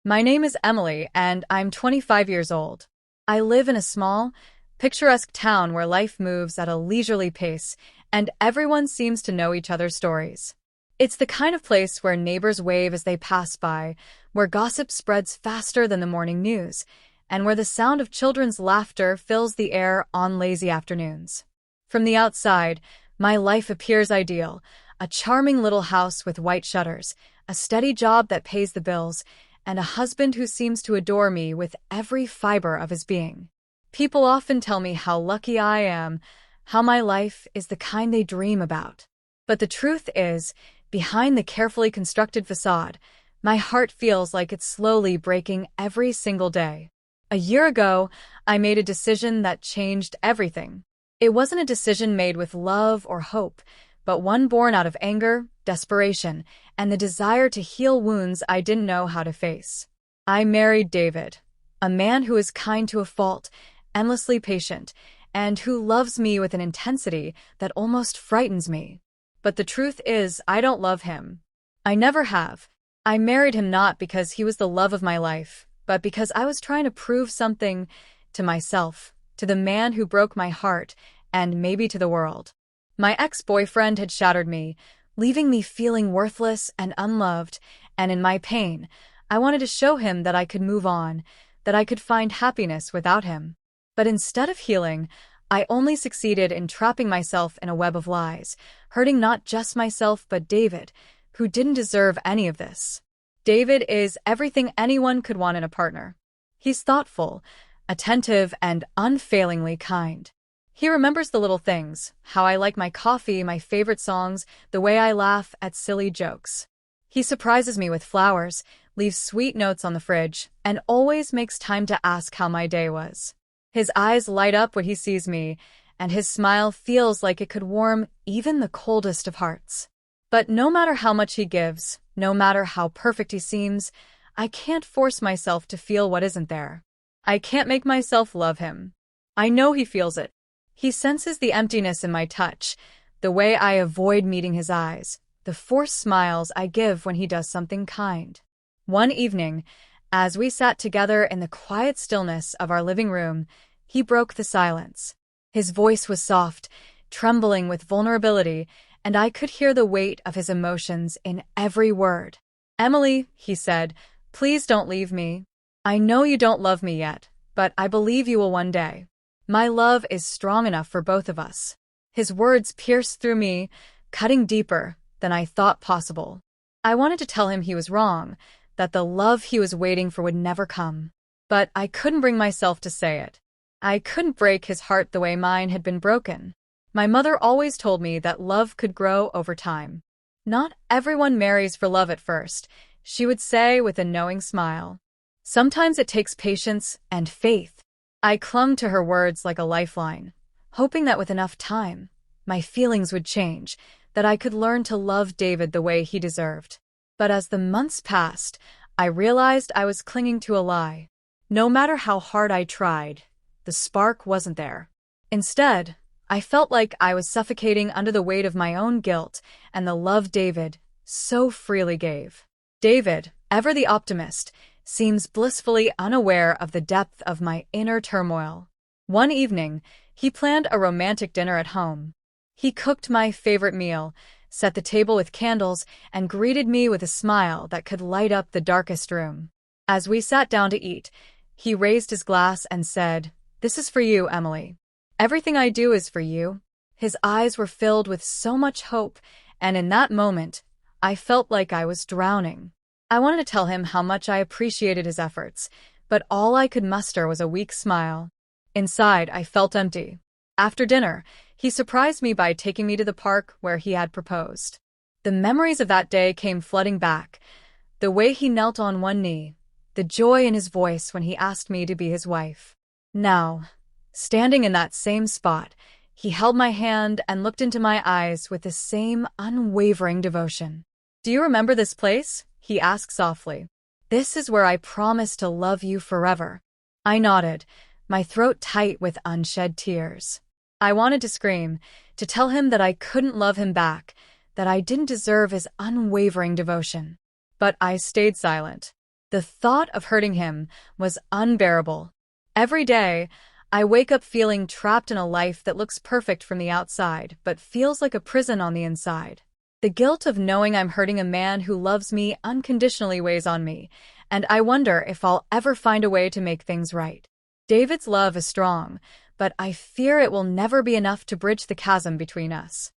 My name is Emily, and I'm 25 years old. I live in a small, picturesque town where life moves at a leisurely pace, and everyone seems to know each other's stories. It's the kind of place where neighbors wave as they pass by, where gossip spreads faster than the morning news, and where the sound of children's laughter fills the air on lazy afternoons. From the outside, my life appears ideal: a charming little house with white shutters, a steady job that pays the bills, and a husband who seems to adore me with every fiber of his being. People often tell me how lucky I am, how my life is the kind they dream about. But the truth is, behind the carefully constructed facade, my heart feels like it's slowly breaking every single day. A year ago, I made a decision that changed everything. It wasn't a decision made with love or hope, but one born out of anger, desperation, and the desire to heal wounds I didn't know how to face. I married David, a man who is kind to a fault, endlessly patient, and who loves me with an intensity that almost frightens me. But the truth is, I don't love him. I never have. I married him not because he was the love of my life, but because I was trying to prove something to myself, to the man who broke my heart, and maybe to the world. My ex-boyfriend had shattered me, leaving me feeling worthless and unloved, and in my pain, I wanted to show him that I could move on, that I could find happiness without him. But instead of healing, I only succeeded in trapping myself in a web of lies, hurting not just myself but David, who didn't deserve any of this. David is everything anyone could want in a partner. He's thoughtful, attentive, and unfailingly kind. He remembers the little things: how I like my coffee, my favorite songs, the way I laugh at silly jokes. He surprises me with flowers, leaves sweet notes on the fridge, and always makes time to ask how my day was. His eyes light up when he sees me, and his smile feels like it could warm even the coldest of hearts. But no matter how much he gives, no matter how perfect he seems, I can't force myself to feel what isn't there. I can't make myself love him. I know he feels it. He senses the emptiness in my touch, the way I avoid meeting his eyes, the forced smiles I give when he does something kind. One evening, as we sat together in the quiet stillness of our living room, he broke the silence. His voice was soft, trembling with vulnerability, and I could hear the weight of his emotions in every word. "Emily," he said, "please don't leave me. I know you don't love me yet, but I believe you will one day. My love is strong enough for both of us." His words pierced through me, cutting deeper than I thought possible. I wanted to tell him he was wrong, that the love he was waiting for would never come. But I couldn't bring myself to say it. I couldn't break his heart the way mine had been broken. My mother always told me that love could grow over time. "Not everyone marries for love at first," she would say with a knowing smile. "Sometimes it takes patience and faith." I clung to her words like a lifeline, hoping that with enough time, my feelings would change, that I could learn to love David the way he deserved. But as the months passed, I realized I was clinging to a lie. No matter how hard I tried, the spark wasn't there. Instead, I felt like I was suffocating under the weight of my own guilt and the love David so freely gave. David, ever the optimist, seems blissfully unaware of the depth of my inner turmoil. One evening, he planned a romantic dinner at home. He cooked my favorite meal, set the table with candles, and greeted me with a smile that could light up the darkest room. As we sat down to eat, he raised his glass and said, "This is for you, Emily. Everything I do is for you." His eyes were filled with so much hope, and in that moment, I felt like I was drowning. I wanted to tell him how much I appreciated his efforts, but all I could muster was a weak smile. Inside, I felt empty. After dinner, he surprised me by taking me to the park where he had proposed. The memories of that day came flooding back: the way he knelt on one knee, the joy in his voice when he asked me to be his wife. Now, standing in that same spot, he held my hand and looked into my eyes with the same unwavering devotion. "Do you remember this place?" he asked softly. "This is where I promised to love you forever." I nodded, my throat tight with unshed tears. I wanted to scream, to tell him that I couldn't love him back, that I didn't deserve his unwavering devotion. But I stayed silent. The thought of hurting him was unbearable. Every day, I wake up feeling trapped in a life that looks perfect from the outside, but feels like a prison on the inside. The guilt of knowing I'm hurting a man who loves me unconditionally weighs on me, and I wonder if I'll ever find a way to make things right. David's love is strong, but I fear it will never be enough to bridge the chasm between us.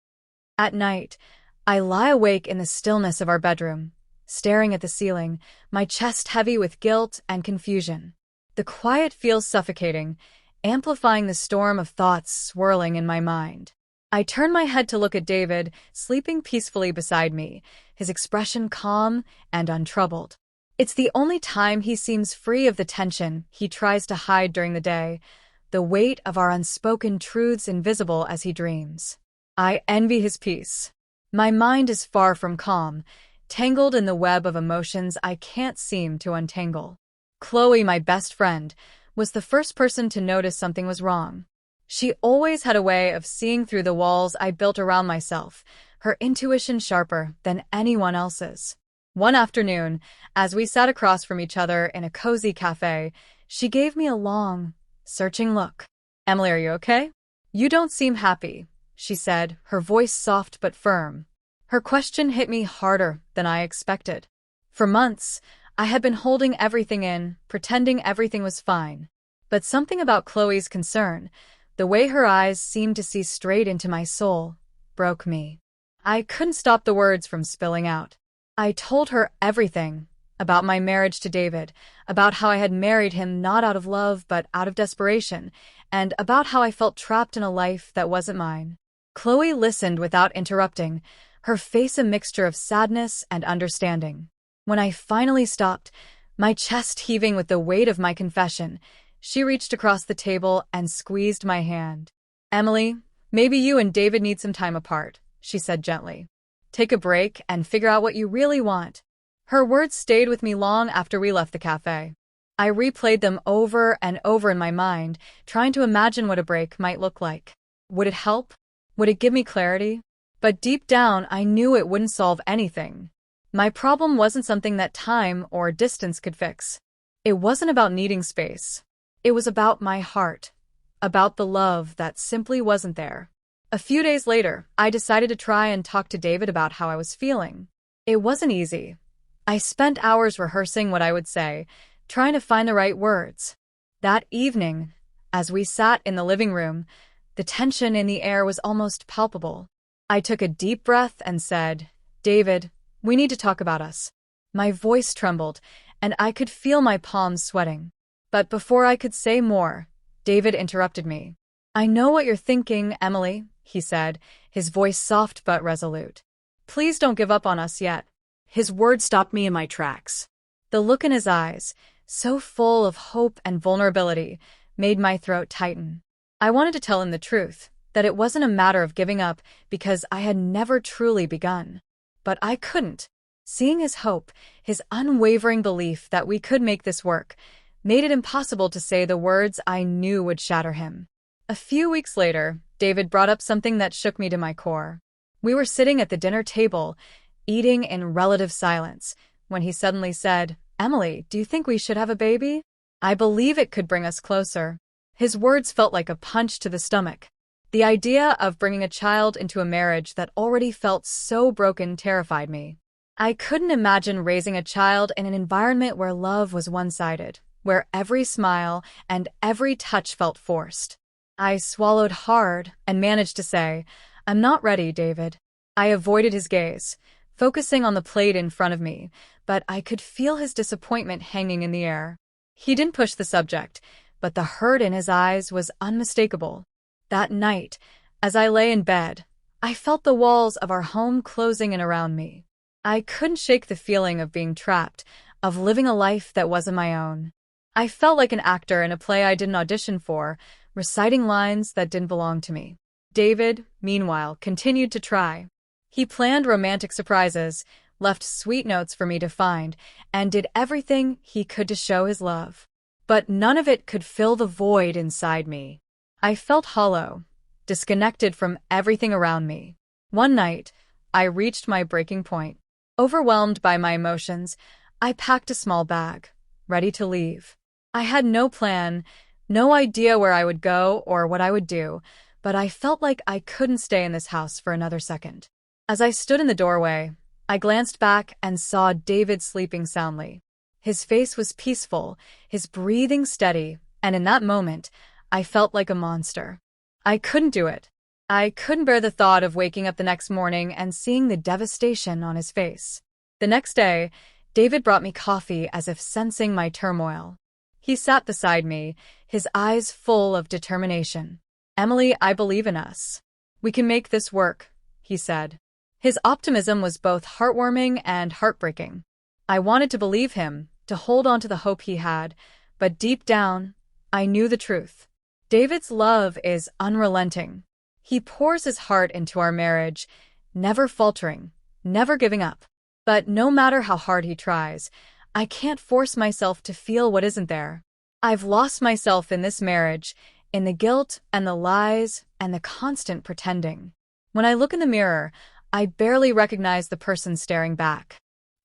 At night, I lie awake in the stillness of our bedroom, staring at the ceiling, my chest heavy with guilt and confusion. The quiet feels suffocating, amplifying the storm of thoughts swirling in my mind. I turn my head to look at David, sleeping peacefully beside me, his expression calm and untroubled. It's the only time he seems free of the tension he tries to hide during the day, the weight of our unspoken truths invisible as he dreams. I envy his peace. My mind is far from calm, tangled in the web of emotions I can't seem to untangle. Chloe, my best friend, was the first person to notice something was wrong. She always had a way of seeing through the walls I built around myself, her intuition sharper than anyone else's. One afternoon, as we sat across from each other in a cozy cafe, she gave me a long, searching look. "Emily, are you okay? You don't seem happy," she said, her voice soft but firm. Her question hit me harder than I expected. For months, I had been holding everything in, pretending everything was fine. But something about Chloe's concern, the way her eyes seemed to see straight into my soul, broke me. I couldn't stop the words from spilling out. I told her everything, about my marriage to David, about how I had married him not out of love but out of desperation, and about how I felt trapped in a life that wasn't mine. Chloe listened without interrupting, her face a mixture of sadness and understanding. When I finally stopped, my chest heaving with the weight of my confession, she reached across the table and squeezed my hand. "Emily, maybe you and David need some time apart," she said gently. "Take a break and figure out what you really want." Her words stayed with me long after we left the cafe. I replayed them over and over in my mind, trying to imagine what a break might look like. Would it help? Would it give me clarity? But deep down, I knew it wouldn't solve anything. My problem wasn't something that time or distance could fix. It wasn't about needing space. It was about my heart, about the love that simply wasn't there. A few days later, I decided to try and talk to David about how I was feeling. It wasn't easy. I spent hours rehearsing what I would say, trying to find the right words. That evening, as we sat in the living room, the tension in the air was almost palpable. I took a deep breath and said, "David, we need to talk about us." My voice trembled, and I could feel my palms sweating. But before I could say more, David interrupted me. "I know what you're thinking, Emily," he said, his voice soft but resolute. "Please don't give up on us yet." His words stopped me in my tracks. The look in his eyes, so full of hope and vulnerability, made my throat tighten. I wanted to tell him the truth, that it wasn't a matter of giving up because I had never truly begun. But I couldn't. Seeing his hope, his unwavering belief that we could make this work, made it impossible to say the words I knew would shatter him. A few weeks later, David brought up something that shook me to my core. We were sitting at the dinner table, eating in relative silence, when he suddenly said, "Emily, do you think we should have a baby? I believe it could bring us closer." His words felt like a punch to the stomach. The idea of bringing a child into a marriage that already felt so broken terrified me. I couldn't imagine raising a child in an environment where love was one-sided, where every smile and every touch felt forced. I swallowed hard and managed to say, "I'm not ready, David." I avoided his gaze, focusing on the plate in front of me, but I could feel his disappointment hanging in the air. He didn't push the subject, but the hurt in his eyes was unmistakable. That night, as I lay in bed, I felt the walls of our home closing in around me. I couldn't shake the feeling of being trapped, of living a life that wasn't my own. I felt like an actor in a play I didn't audition for, reciting lines that didn't belong to me. David, meanwhile, continued to try. He planned romantic surprises, left sweet notes for me to find, and did everything he could to show his love. But none of it could fill the void inside me. I felt hollow, disconnected from everything around me. One night, I reached my breaking point. Overwhelmed by my emotions, I packed a small bag, ready to leave. I had no plan, no idea where I would go or what I would do, but I felt like I couldn't stay in this house for another second. As I stood in the doorway, I glanced back and saw David sleeping soundly. His face was peaceful, his breathing steady, and in that moment, I felt like a monster. I couldn't do it. I couldn't bear the thought of waking up the next morning and seeing the devastation on his face. The next day, David brought me coffee as if sensing my turmoil. He sat beside me, his eyes full of determination. "Emily, I believe in us. We can make this work," he said. His optimism was both heartwarming and heartbreaking. I wanted to believe him, to hold on to the hope he had, but deep down, I knew the truth. David's love is unrelenting. He pours his heart into our marriage, never faltering, never giving up. But no matter how hard he tries, I can't force myself to feel what isn't there. I've lost myself in this marriage, in the guilt and the lies and the constant pretending. When I look in the mirror, I barely recognize the person staring back.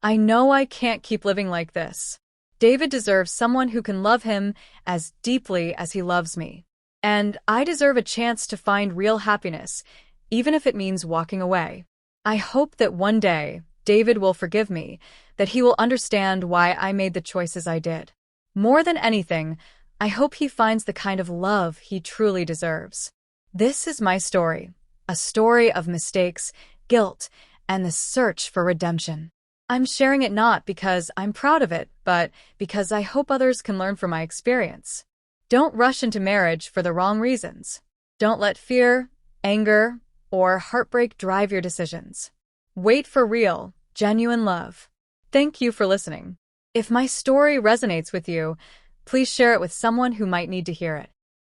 I know I can't keep living like this. David deserves someone who can love him as deeply as he loves me. And I deserve a chance to find real happiness, even if it means walking away. I hope that one day, David will forgive me, that he will understand why I made the choices I did. More than anything, I hope he finds the kind of love he truly deserves. This is my story, a story of mistakes, guilt, and the search for redemption. I'm sharing it not because I'm proud of it, but because I hope others can learn from my experience. Don't rush into marriage for the wrong reasons. Don't let fear, anger, or heartbreak drive your decisions. Wait for real, genuine love. Thank you for listening. If my story resonates with you, please share it with someone who might need to hear it.